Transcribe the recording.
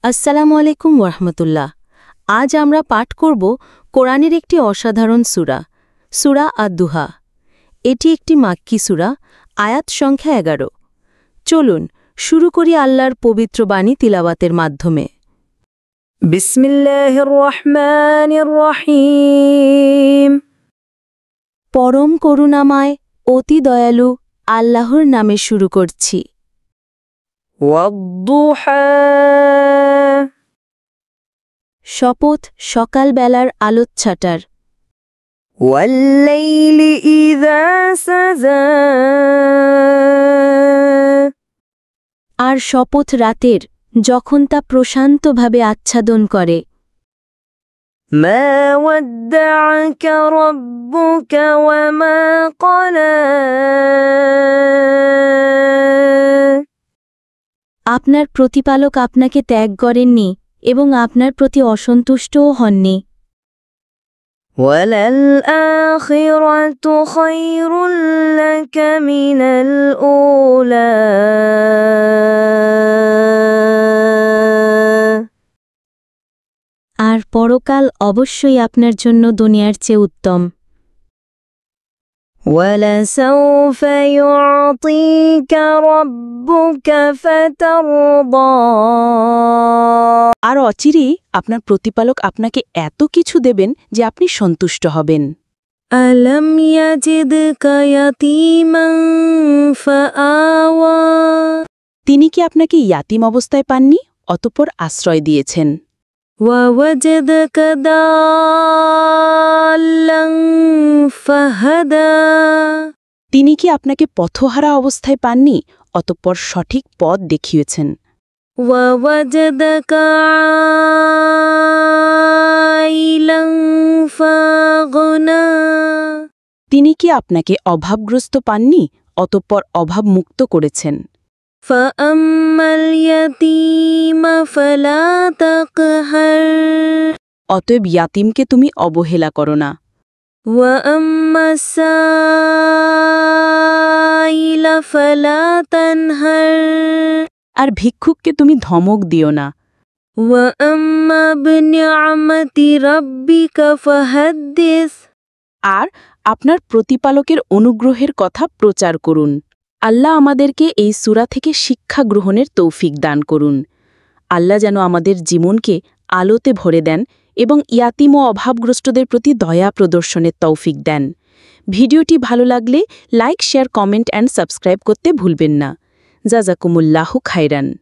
আসসালামু আলাইকুম ওরহমতুল্লাহ। আজ আমরা পাঠ করব কোরআনের একটি অসাধারণ সূরা, সূরা আদ-দুহা। এটি একটি মাক্কি সূরা, আয়াত সংখ্যা 11। চলুন শুরু করি আল্লাহর পবিত্র বাণী তিলাওয়াতের মাধ্যমে। বিসমিল্লাহির রহমানির রহিম। পরম করুণাময়, অতি দয়ালু আল্লাহর নামে শুরু করছি। ওয়াদ-দুহা, শপথ সকালবেলার আলোচ্ছাটার। ওয়াল-লাইলি ইযা সাজা, আর শপথ রাতের, যখন তা প্রশান্তভাবে আচ্ছাদন করে। মা ওয়াদ্দা'আকা রাব্বুকা ওয়া মা ক্বালা, আপনার প্রতিপালক আপনাকে ত্যাগ করেননি এবং আপনার প্রতি অসন্তুষ্টও হননি। ওয়ালাল আখিরাতু খায়রুল লাকা মিনাল উলা, আর পরকাল অবশ্যই আপনার জন্য দুনিয়ার চেয়ে উত্তম। ওয়ালাসাউফা ইউ'তিকা রাব্বুকা ফাতারদা, আর অচিরেই আপনার প্রতিপালক আপনাকে এত কিছু দেবেন যে আপনি সন্তুষ্ট হবেন। আলাম ইয়াজিদকা ইয়াতীমান ফাআওয়া, তিনি কি আপনাকে ইয়াতিম অবস্থায় পাননি, অতঃপর আশ্রয় দিয়েছেন। ওয়া ওয়াজাদাকা দাল্লান ফাহাদা, তিনি কি আপনাকে পথহারা অবস্থায় পাননি, অতঃপর সঠিক পথ দেখিয়েছেন। ওয়া ওয়াজাদাকা আইলান ফাগনা, তিনি কি আপনাকে অভাবগ্রস্ত পাননি, অতঃপর অভাবমুক্ত করেছেন। ফাআম্মাল ইয়াতীমা ফালা তাকহার, অতএব ইয়াতিমকে তুমি অবহেলা করো না। ওয়া আম্মাস সাইলা ফালা তানহার, আর ভিক্ষুককে তুমি ধমক দিও না। ওয়া আম্মা বিনি'আমাতি রাব্বিকা ফাহাদ্দিস, আর আপনার প্রতিপালকের অনুগ্রহের কথা প্রচার করুন। আল্লাহ আমাদেরকে এই সূরা থেকে শিক্ষা গ্রহণের তৌফিক দান করুন। আল্লাহ যেন আমাদের জীবনকে আলোতে ভরে দেন এবং ইয়াতিম ও অভাবগ্রস্তদের প্রতি দয়া প্রদর্শনের তৌফিক দেন। ভিডিওটি ভালো লাগলে like, share, comment and subscribe করতে ভুলবেন না। জাযাকুমুল্লাহু খাইরান।